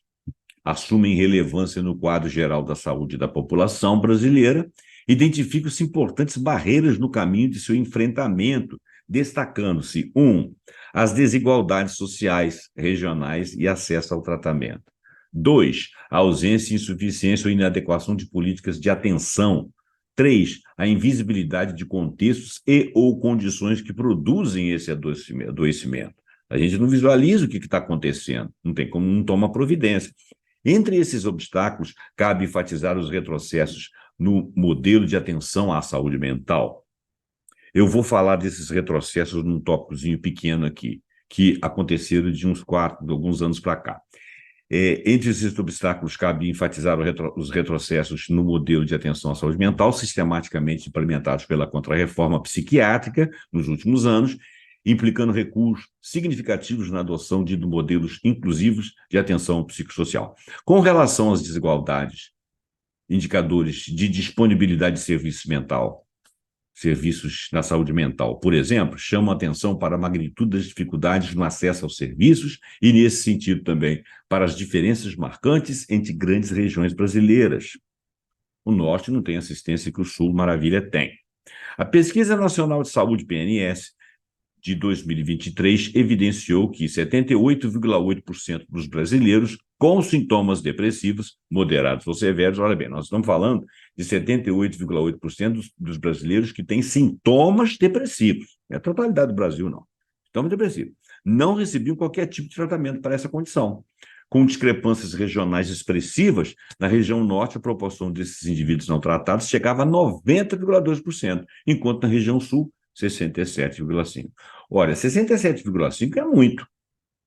assumem relevância no quadro geral da saúde da população brasileira, identificam-se importantes barreiras no caminho de seu enfrentamento, destacando-se, 1, as desigualdades sociais, regionais e acesso ao tratamento. 2, a ausência, insuficiência ou inadequação de políticas de atenção. 3, a invisibilidade de contextos e ou condições que produzem esse adoecimento. A gente não visualiza o que está acontecendo, não tem como não tomar providência. Entre esses obstáculos, cabe enfatizar os retrocessos no modelo de atenção à saúde mental. Eu vou falar desses retrocessos num tópicozinho pequeno aqui, que aconteceram de alguns anos para cá. Entre esses obstáculos, cabe enfatizar os retrocessos no modelo de atenção à saúde mental, sistematicamente implementados pela Contra-Reforma Psiquiátrica nos últimos anos, implicando recursos significativos na adoção de modelos inclusivos de atenção psicossocial. Com relação às desigualdades, indicadores de disponibilidade de serviço mental serviços na saúde mental, por exemplo, chamam a atenção para a magnitude das dificuldades no acesso aos serviços e, nesse sentido também, para as diferenças marcantes entre grandes regiões brasileiras. O Norte não tem assistência que o Sul, maravilha, tem. A Pesquisa Nacional de Saúde, PNS, de 2023, evidenciou que 78,8% dos brasileiros com sintomas depressivos, moderados ou severos, olha bem, nós estamos falando de 78,8% dos brasileiros que têm sintomas depressivos. Não é a totalidade do Brasil, não. Sintomas depressivos. Não recebiam qualquer tipo de tratamento para essa condição. Com discrepâncias regionais expressivas, na região norte, a proporção desses indivíduos não tratados chegava a 90,2%, enquanto na região sul, 67,5%. Olha, 67,5% é muito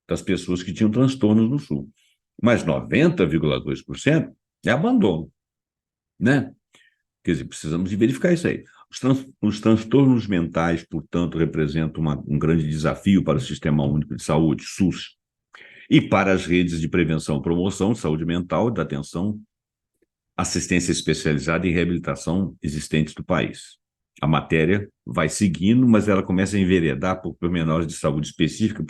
das pessoas que tinham transtornos no sul, mas 90,2% é abandono, né? Quer dizer, precisamos de verificar isso aí. Os transtornos mentais, portanto, representam um grande desafio para o Sistema Único de Saúde, SUS, e para as redes de prevenção e promoção de saúde mental e da atenção, assistência especializada e reabilitação existentes do país. A matéria vai seguindo, mas ela começa a enveredar por pormenores de saúde específica,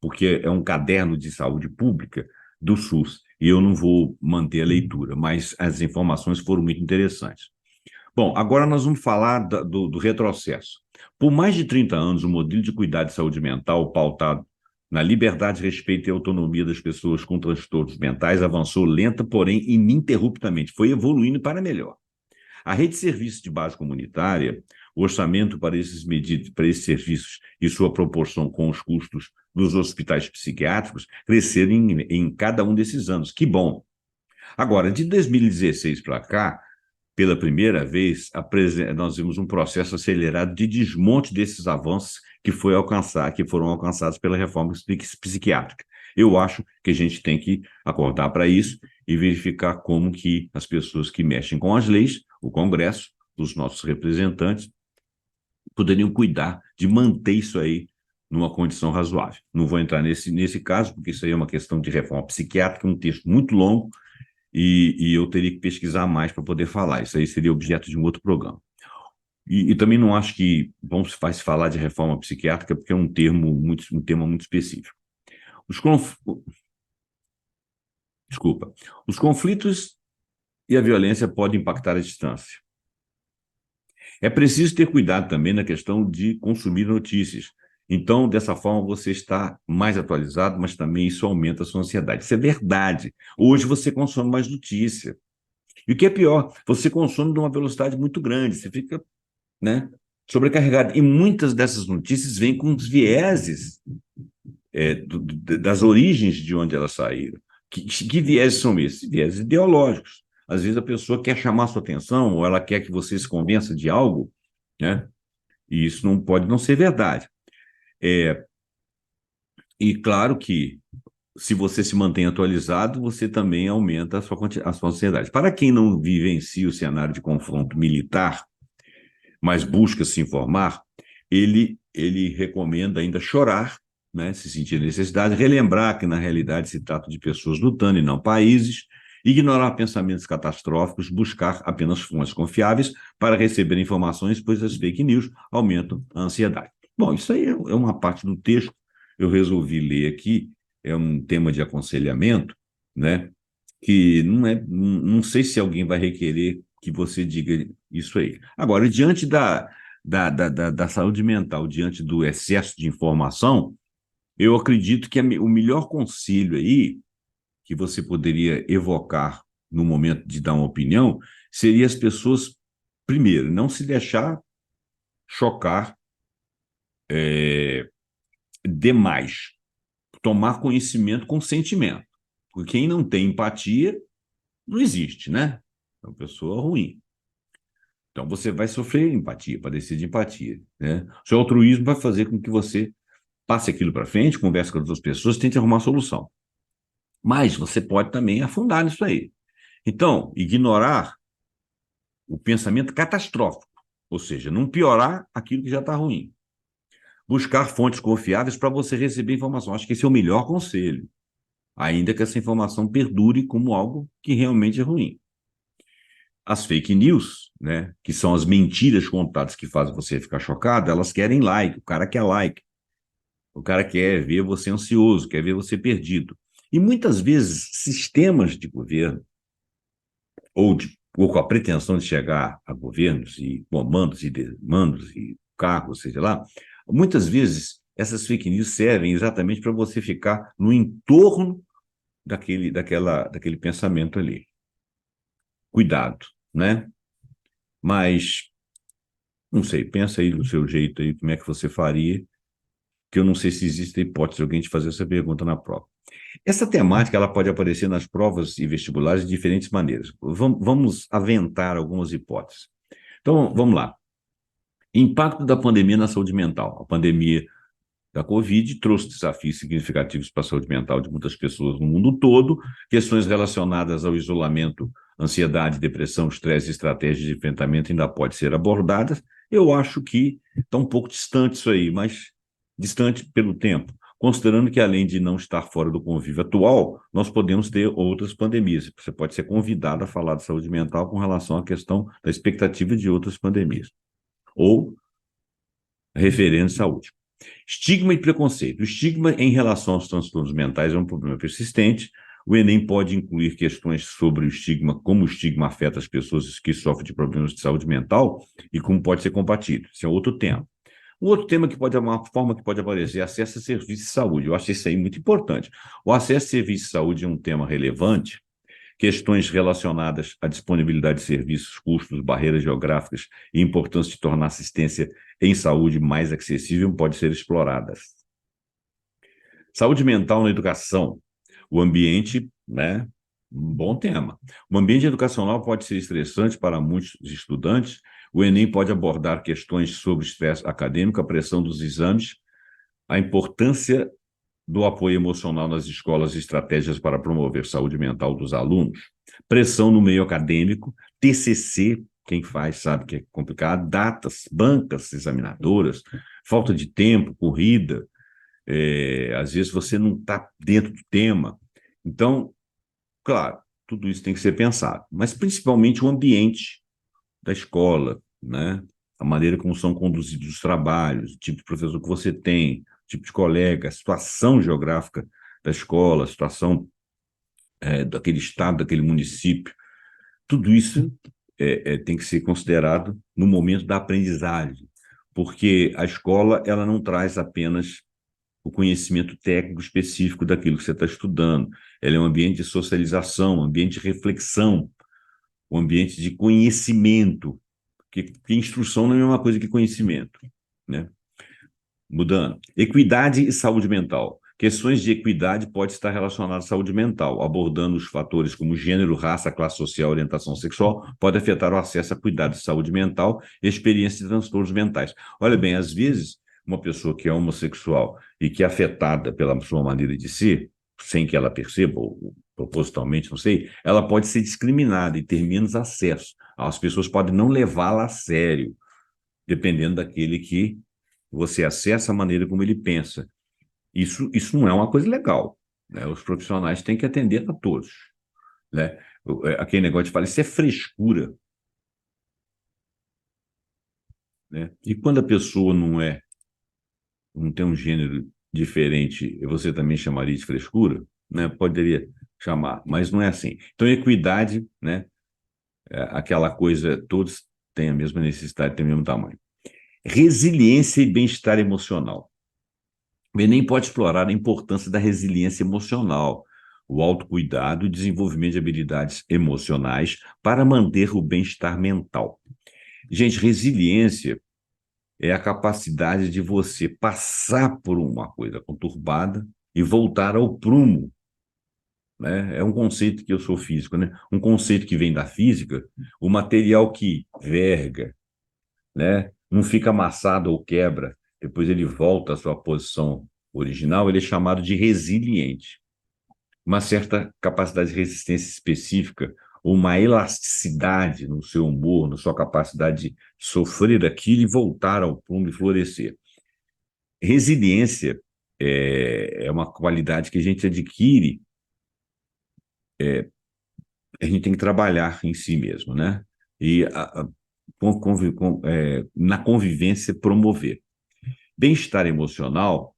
porque é um caderno de saúde pública do SUS, e eu não vou manter a leitura, mas as informações foram muito interessantes. Bom, agora nós vamos falar do retrocesso. Por mais de 30 anos, o modelo de cuidado de saúde mental, pautado na liberdade, respeito e autonomia das pessoas com transtornos mentais, avançou lenta, porém ininterruptamente, foi evoluindo para melhor. A rede de serviços de base comunitária, o orçamento para esses serviços e sua proporção com os custos dos hospitais psiquiátricos cresceram em cada um desses anos. Que bom! Agora, de 2016 para cá, pela primeira vez, nós vimos um processo acelerado de desmonte desses avanços que foram alcançados pela reforma psiquiátrica. Eu acho que a gente tem que acordar para isso e verificar como que as pessoas que mexem com as leis, o Congresso, os nossos representantes, poderiam cuidar de manter isso aí numa condição razoável. Não vou entrar nesse caso, porque isso aí é uma questão de reforma psiquiátrica, um texto muito longo, e eu teria que pesquisar mais para poder falar. Isso aí seria objeto de um outro programa. E também não acho que vai se falar de reforma psiquiátrica, porque é um tema muito específico. Desculpa. Os conflitos e a violência podem impactar a distância. É preciso ter cuidado também na questão de consumir notícias. Então, dessa forma, você está mais atualizado, mas também isso aumenta a sua ansiedade. Isso é verdade. Hoje você consome mais notícia. E o que é pior, você consome de uma velocidade muito grande, você fica, né, sobrecarregado. E muitas dessas notícias vêm com os vieses das origens de onde elas saíram. Que vieses são esses? Vieses ideológicos. Às vezes a pessoa quer chamar a sua atenção ou ela quer que você se convença de algo, né? E isso não pode não ser verdade. E claro que se você se mantém atualizado, você também aumenta a sua ansiedade. Para quem não vivencia o cenário de confronto militar, mas busca se informar, ele recomenda ainda chorar, né, se sentir necessidade, relembrar que na realidade se trata de pessoas lutando e não países, ignorar pensamentos catastróficos, buscar apenas fontes confiáveis para receber informações, pois as fake news aumentam a ansiedade. Bom, isso aí é uma parte do texto, eu resolvi ler aqui, é um tema de aconselhamento, né, que não sei se alguém vai requerer que você diga isso aí. Agora, diante da saúde mental, diante do excesso de informação, eu acredito que o melhor conselho aí que você poderia evocar no momento de dar uma opinião seria as pessoas, primeiro, não se deixar chocar demais, tomar conhecimento com sentimento. Porque quem não tem empatia não existe, né? É uma pessoa ruim. Então você vai sofrer empatia, padecer de empatia, né? O seu altruísmo vai fazer com que você passe aquilo para frente, converse com outras pessoas, tente arrumar solução. Mas você pode também afundar nisso aí. Então, ignorar o pensamento catastrófico, ou seja, não piorar aquilo que já está ruim. Buscar fontes confiáveis para você receber informação. Acho que esse é o melhor conselho, ainda que essa informação perdure como algo que realmente é ruim. As fake news, né, que são as mentiras contadas que fazem você ficar chocado, elas querem like, o cara quer like, o cara quer ver você ansioso, quer ver você perdido. E muitas vezes sistemas de governo, ou com a pretensão de chegar a governos e comandos e demandos e cargos, seja lá, muitas vezes essas fake news servem exatamente para você ficar no entorno daquele pensamento ali. Cuidado, né? Mas, não sei, pensa aí do seu jeito aí, como é que você faria, que eu não sei se existe a hipótese de alguém te fazer essa pergunta na prova. Essa temática ela pode aparecer nas provas e vestibulares de diferentes maneiras. Vamos aventar algumas hipóteses. Então, vamos lá. Impacto da pandemia na saúde mental. A pandemia da Covid trouxe desafios significativos para a saúde mental de muitas pessoas no mundo todo, questões relacionadas ao isolamento, ansiedade, depressão, estresse e estratégias de enfrentamento ainda podem ser abordadas. Eu acho que está um pouco distante isso aí, mas distante pelo tempo, considerando que além de não estar fora do convívio atual, nós podemos ter outras pandemias. Você pode ser convidado a falar de saúde mental com relação à questão da expectativa de outras pandemias, ou referendo à saúde. Estigma e preconceito. O estigma em relação aos transtornos mentais é um problema persistente. O Enem pode incluir questões sobre o estigma, como o estigma afeta as pessoas que sofrem de problemas de saúde mental e como pode ser combatido. Esse é outro tema. Um outro tema que pode, uma forma que pode aparecer é acesso a serviços de saúde. Eu acho isso aí muito importante. O acesso a serviços de saúde é um tema relevante. Questões relacionadas à disponibilidade de serviços, custos, barreiras geográficas e importância de tornar a assistência em saúde mais acessível podem ser exploradas. Saúde mental na educação. O ambiente, né? Um bom tema. O ambiente educacional pode ser estressante para muitos estudantes. O Enem pode abordar questões sobre estresse acadêmico, a pressão dos exames, a importância do apoio emocional nas escolas e estratégias para promover saúde mental dos alunos, pressão no meio acadêmico, TCC, quem faz sabe que é complicado, datas, bancas examinadoras, falta de tempo, corrida, às vezes você não está dentro do tema. Então, claro, tudo isso tem que ser pensado, mas principalmente o ambiente da escola, né? A maneira como são conduzidos os trabalhos, o tipo de professor que você tem, o tipo de colega, a situação geográfica da escola, a situação daquele estado, daquele município, tudo isso tem que ser considerado no momento da aprendizagem, porque a escola ela não traz apenas o conhecimento técnico específico daquilo que você está estudando, ela é um ambiente de socialização, um ambiente de reflexão, um ambiente de conhecimento, que instrução não é a mesma coisa que conhecimento, né? Mudando. Equidade e saúde mental. Questões de equidade podem estar relacionadas à saúde mental, abordando os fatores como gênero, raça, classe social, orientação sexual, pode afetar o acesso a cuidados de saúde mental e experiência de transtornos mentais. Olha bem, às vezes, uma pessoa que é homossexual e que é afetada pela sua maneira de ser, sem que ela perceba, ou propositalmente, não sei, ela pode ser discriminada e ter menos acesso. As pessoas podem não levá-la a sério, dependendo daquele que você acessa a maneira como ele pensa. Isso não é uma coisa legal, né? Os profissionais têm que atender a todos, né? Aquele negócio de falar, isso é frescura, né? E quando a pessoa não tem um gênero diferente, você também chamaria de frescura, né? Poderia chamar, mas não é assim. Então, equidade, né? Aquela coisa, todos têm a mesma necessidade, têm o mesmo tamanho. Resiliência e bem-estar emocional. O Enem pode explorar a importância da resiliência emocional, o autocuidado e desenvolvimento de habilidades emocionais para manter o bem-estar mental. Gente, resiliência é a capacidade de você passar por uma coisa conturbada e voltar ao prumo, né? É um conceito que eu sou físico, né? Um conceito que vem da física, o material que verga, né? Não fica amassado ou quebra, depois ele volta à sua posição original, ele é chamado de resiliente. Uma certa capacidade de resistência específica, ou uma elasticidade no seu humor, na sua capacidade de sofrer aquilo e voltar ao prumo e florescer. Resiliência é uma qualidade que a gente adquire, a gente tem que trabalhar em si mesmo, né? e na convivência promover. Bem-estar emocional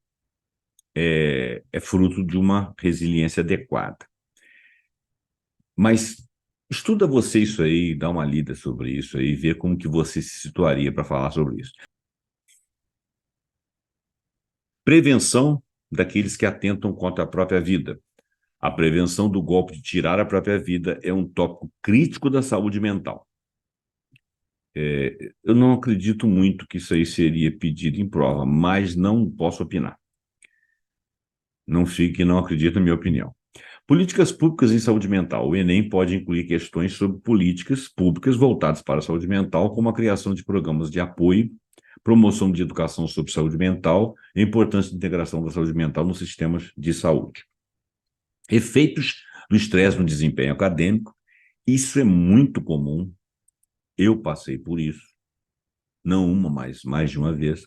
é fruto de uma resiliência adequada. Mas estuda você isso aí, dá uma lida sobre isso aí, vê como que você se situaria para falar sobre isso. Prevenção daqueles que atentam contra a própria vida. A prevenção do golpe de tirar a própria vida é um tópico crítico da saúde mental. Eu não acredito muito que isso aí seria pedido em prova, mas não posso opinar. Não acredito na minha opinião. Políticas públicas em saúde mental. O Enem pode incluir questões sobre políticas públicas voltadas para a saúde mental, como a criação de programas de apoio, promoção de educação sobre saúde mental e a importância da integração da saúde mental nos sistemas de saúde. Efeitos do estresse no desempenho acadêmico. Isso é muito comum. Eu passei por isso. Não uma, mas mais de uma vez.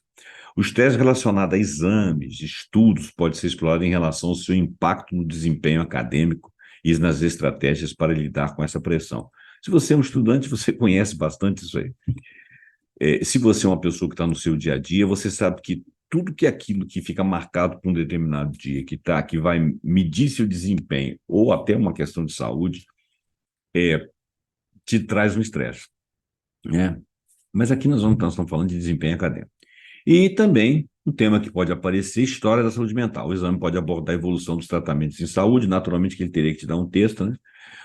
O estresse relacionado a exames, estudos, pode ser explorado em relação ao seu impacto no desempenho acadêmico e nas estratégias para lidar com essa pressão. Se você é um estudante, você conhece bastante isso aí. Se você é uma pessoa que está no seu dia a dia, você sabe que tudo que é aquilo que fica marcado por um determinado dia, que vai medir seu desempenho, ou até uma questão de saúde, te traz um estresse, né? Mas aqui nós estamos falando de desempenho acadêmico. E também um tema que pode aparecer, história da saúde mental. O exame pode abordar a evolução dos tratamentos em saúde, naturalmente que ele teria que te dar um texto, né?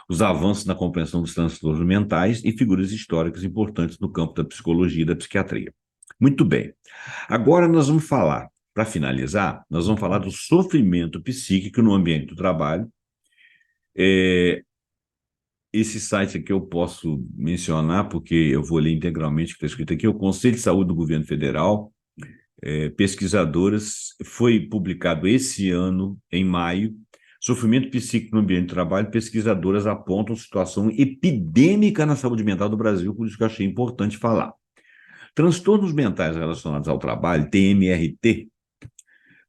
Os avanços na compreensão dos transtornos mentais e figuras históricas importantes no campo da psicologia e da psiquiatria. Muito bem. Agora nós vamos falar, para finalizar, nós vamos falar do sofrimento psíquico no ambiente do trabalho. Esse site aqui eu posso mencionar, porque eu vou ler integralmente o que está escrito aqui, o Conselho de Saúde do Governo Federal, pesquisadoras, foi publicado esse ano, em maio, sofrimento psíquico no ambiente de trabalho, pesquisadoras apontam situação epidêmica na saúde mental do Brasil, por isso que eu achei importante falar. Transtornos mentais relacionados ao trabalho, TMRT,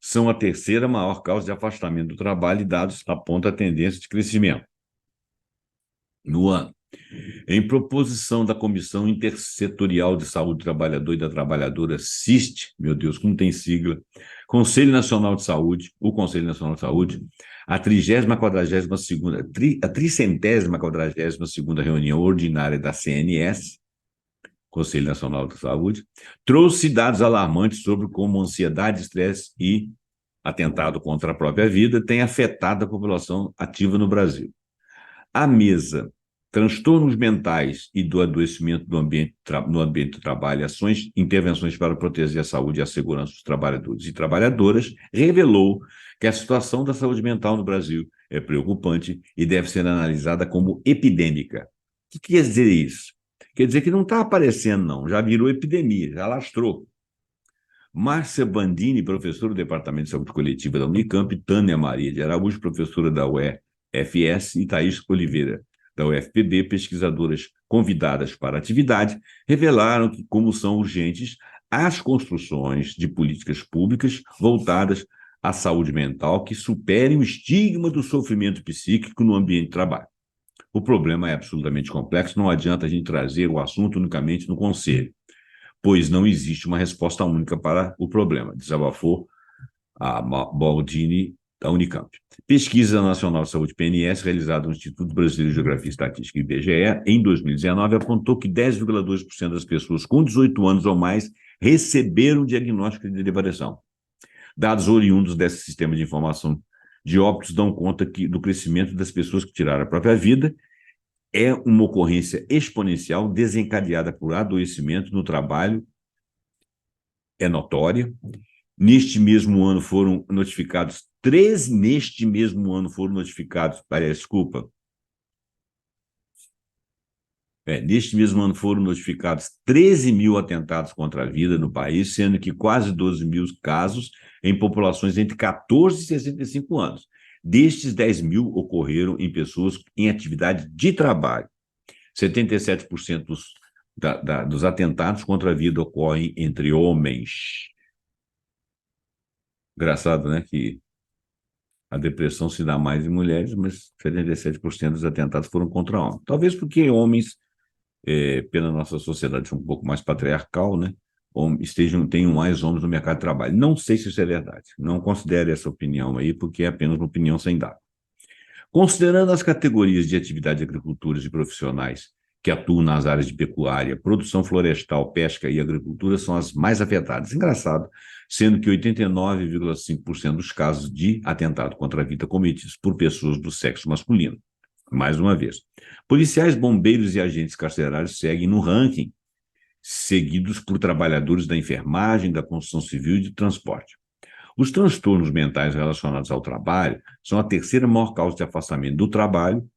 são a terceira maior causa de afastamento do trabalho e dados apontam a tendência de crescimento no ano. Em proposição da Comissão Intersetorial de Saúde do Trabalhador e da Trabalhadora, CIST, meu Deus, como tem sigla, Conselho Nacional de Saúde, o Conselho Nacional de Saúde, a 342ª reunião ordinária da CNS, Conselho Nacional de Saúde, trouxe dados alarmantes sobre como ansiedade, estresse e atentado contra a própria vida têm afetado a população ativa no Brasil. A mesa transtornos mentais e do adoecimento no ambiente do trabalho, ações, intervenções para proteger a saúde e a segurança dos trabalhadores e trabalhadoras, revelou que a situação da saúde mental no Brasil é preocupante e deve ser analisada como epidêmica. O que quer dizer isso? Quer dizer que não está aparecendo, não, já virou epidemia, já lastrou. Márcia Bandini, professora do Departamento de Saúde Coletiva da Unicamp, Tânia Maria de Araújo, professora da UFS, e Thaís Oliveira, da UFPB, pesquisadoras convidadas para a atividade, revelaram que como são urgentes as construções de políticas públicas voltadas à saúde mental que superem o estigma do sofrimento psíquico no ambiente de trabalho. O problema é absolutamente complexo, não adianta a gente trazer o assunto unicamente no conselho, pois não existe uma resposta única para o problema, desabafou a Baldini, da Unicamp. Pesquisa Nacional de Saúde, PNS, realizada no Instituto Brasileiro de Geografia e Estatística, IBGE, em 2019, apontou que 10,2% das pessoas com 18 anos ou mais receberam diagnóstico de depressão. Dados oriundos desse sistema de informação de óbitos dão conta do crescimento das pessoas que tiraram a própria vida. É uma ocorrência exponencial desencadeada por adoecimento no trabalho, é notória. Neste mesmo ano foram notificados 13 mil atentados contra a vida no país, sendo que quase 12 mil casos em populações entre 14 e 65 anos. Destes, 10 mil ocorreram em pessoas em atividade de trabalho. 77% dos atentados contra a vida ocorrem entre homens. Engraçado, né, que a depressão se dá mais em mulheres, mas 77% dos atentados foram contra homens. Talvez porque homens pela nossa sociedade um pouco mais patriarcal, né? Tenham mais homens no mercado de trabalho. Não sei se isso é verdade. Não considere essa opinião aí, porque é apenas uma opinião sem dados. Considerando as categorias de atividade de agricultura de profissionais que atuam nas áreas de pecuária, produção florestal, pesca e agricultura são as mais afetadas. Engraçado, sendo que 89,5% dos casos de atentado contra a vida cometidos por pessoas do sexo masculino. Mais uma vez. Policiais, bombeiros e agentes carcerários seguem no ranking, seguidos por trabalhadores da enfermagem, da construção civil e de transporte. Os transtornos mentais relacionados ao trabalho são a terceira maior causa de afastamento do trabalho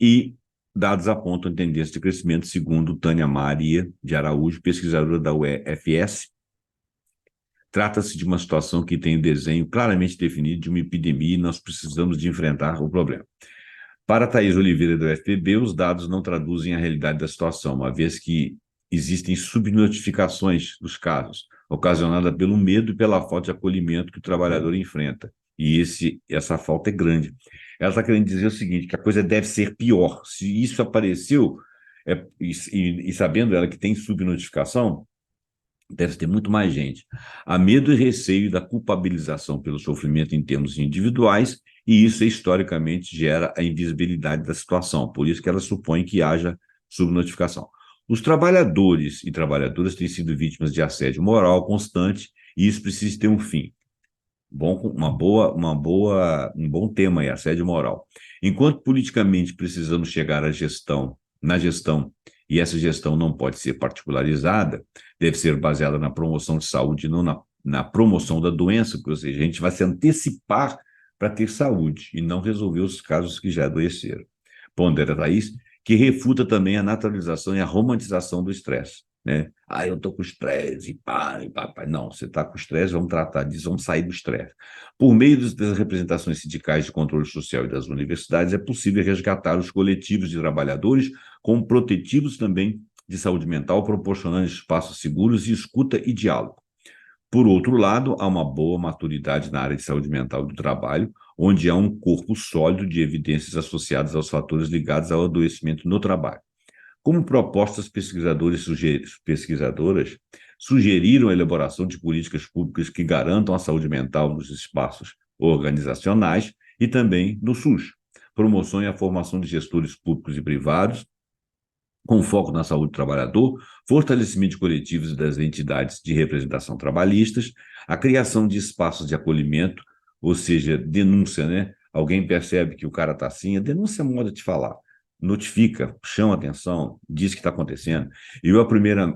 e dados apontam tendência de crescimento, segundo Tânia Maria de Araújo, pesquisadora da UFS. Trata-se de uma situação que tem o desenho claramente definido de uma epidemia e nós precisamos de enfrentar o problema. Para Thaís Oliveira, do FPB, os dados não traduzem a realidade da situação, uma vez que existem subnotificações dos casos, ocasionada pelo medo e pela falta de acolhimento que o trabalhador enfrenta. E essa falta é grande. Ela está querendo dizer o seguinte, que a coisa deve ser pior. Se isso apareceu, e sabendo ela que tem subnotificação, deve ter muito mais gente. Há medo e receio da culpabilização pelo sofrimento em termos individuais, e isso historicamente gera a invisibilidade da situação. Por isso que ela supõe que haja subnotificação. Os trabalhadores e trabalhadoras têm sido vítimas de assédio moral constante, e isso precisa ter um fim. Um bom tema aí, assédio moral. Enquanto politicamente precisamos chegar na gestão, e essa gestão não pode ser particularizada, deve ser baseada na promoção de saúde, não na promoção da doença, ou seja, a gente vai se antecipar para ter saúde e não resolver os casos que já adoeceram. Pondera Thaís, que refuta também a naturalização e a romantização do estresse. Né? Eu estou com estresse, e pá. Não, você está com estresse, vamos tratar disso, vamos sair do estresse. Por meio das representações sindicais de controle social e das universidades, é possível resgatar os coletivos de trabalhadores como protetivos também de saúde mental, proporcionando espaços seguros e escuta e diálogo. Por outro lado, há uma boa maturidade na área de saúde mental do trabalho, onde há um corpo sólido de evidências associadas aos fatores ligados ao adoecimento no trabalho. Como propostas, pesquisadoras sugeriram a elaboração de políticas públicas que garantam a saúde mental nos espaços organizacionais e também no SUS, promoção e a formação de gestores públicos e privados, com foco na saúde do trabalhador, fortalecimento de coletivos e das entidades de representação trabalhistas, a criação de espaços de acolhimento, ou seja, denúncia, né? Alguém percebe que o cara está assim, a denúncia é moda de falar. Notifica, chama atenção, diz que está acontecendo, e o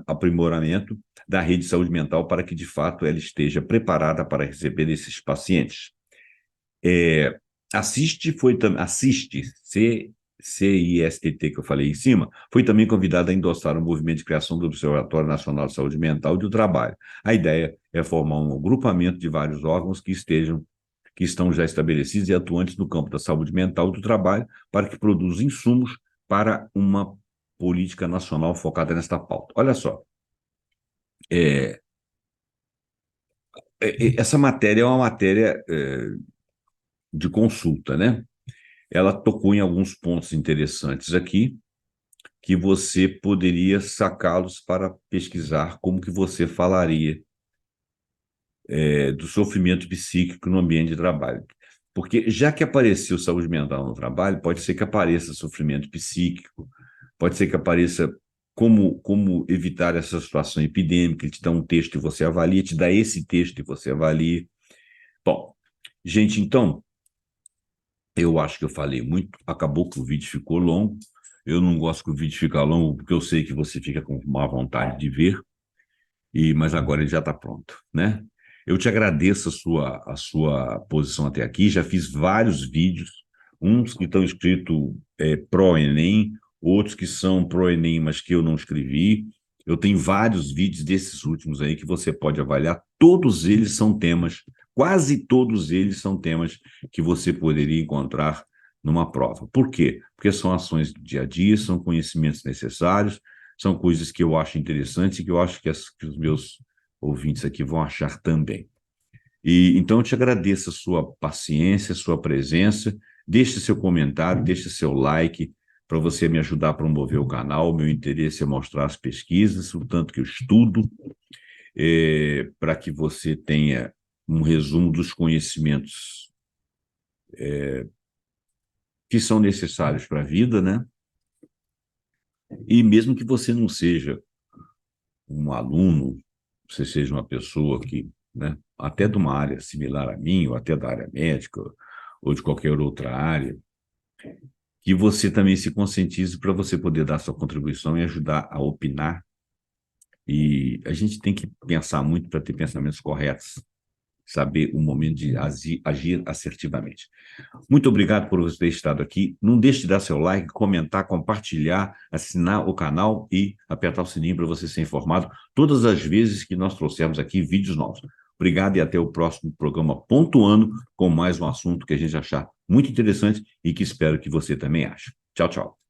aprimoramento da rede de saúde mental para que, de fato, ela esteja preparada para receber esses pacientes. Assiste, CISTT, que eu falei em cima, foi também convidada a endossar o movimento de criação do Observatório Nacional de Saúde Mental e do Trabalho. A ideia é formar um agrupamento de vários órgãos que estão já estabelecidos e atuantes no campo da saúde mental e do trabalho para que produzam insumos para uma política nacional focada nesta pauta. Olha só, essa matéria é uma matéria de consulta, né? Ela tocou em alguns pontos interessantes aqui, que você poderia sacá-los para pesquisar como que você falaria do sofrimento psíquico no ambiente de trabalho. Porque já que apareceu saúde mental no trabalho, pode ser que apareça sofrimento psíquico, pode ser que apareça como evitar essa situação epidêmica, ele te dá um texto e você avalia, te dá esse texto e você avalia. Bom, gente, então, eu acho que eu falei muito, acabou que o vídeo ficou longo, eu não gosto que o vídeo fique longo, porque eu sei que você fica com má vontade de ver, mas agora ele já está pronto, né? Eu te agradeço a sua posição até aqui, já fiz vários vídeos, uns que estão escritos pró-ENEM, outros que são pró-ENEM, mas que eu não escrevi. Eu tenho vários vídeos desses últimos aí que você pode avaliar, todos eles são temas, quase todos eles são temas que você poderia encontrar numa prova. Por quê? Porque são ações do dia a dia, são conhecimentos necessários, são coisas que eu acho interessantes e que eu acho que os meus ouvintes aqui vão achar também. Então, eu te agradeço a sua paciência, a sua presença, deixe seu comentário, deixe seu like, para você me ajudar a promover o canal. Meu interesse é mostrar as pesquisas, o tanto que eu estudo, para que você tenha um resumo dos conhecimentos que são necessários para a vida, né? E mesmo que você não seja um aluno, você seja uma pessoa que, né, até de uma área similar a mim, ou até da área médica, ou de qualquer outra área, que você também se conscientize para você poder dar sua contribuição e ajudar a opinar. E a gente tem que pensar muito para ter pensamentos corretos, saber o momento de agir assertivamente. Muito obrigado por você ter estado aqui. Não deixe de dar seu like, comentar, compartilhar, assinar o canal e apertar o sininho para você ser informado todas as vezes que nós trouxermos aqui vídeos novos. Obrigado e até o próximo programa Pontuando com mais um assunto que a gente achar muito interessante e que espero que você também ache. Tchau, tchau.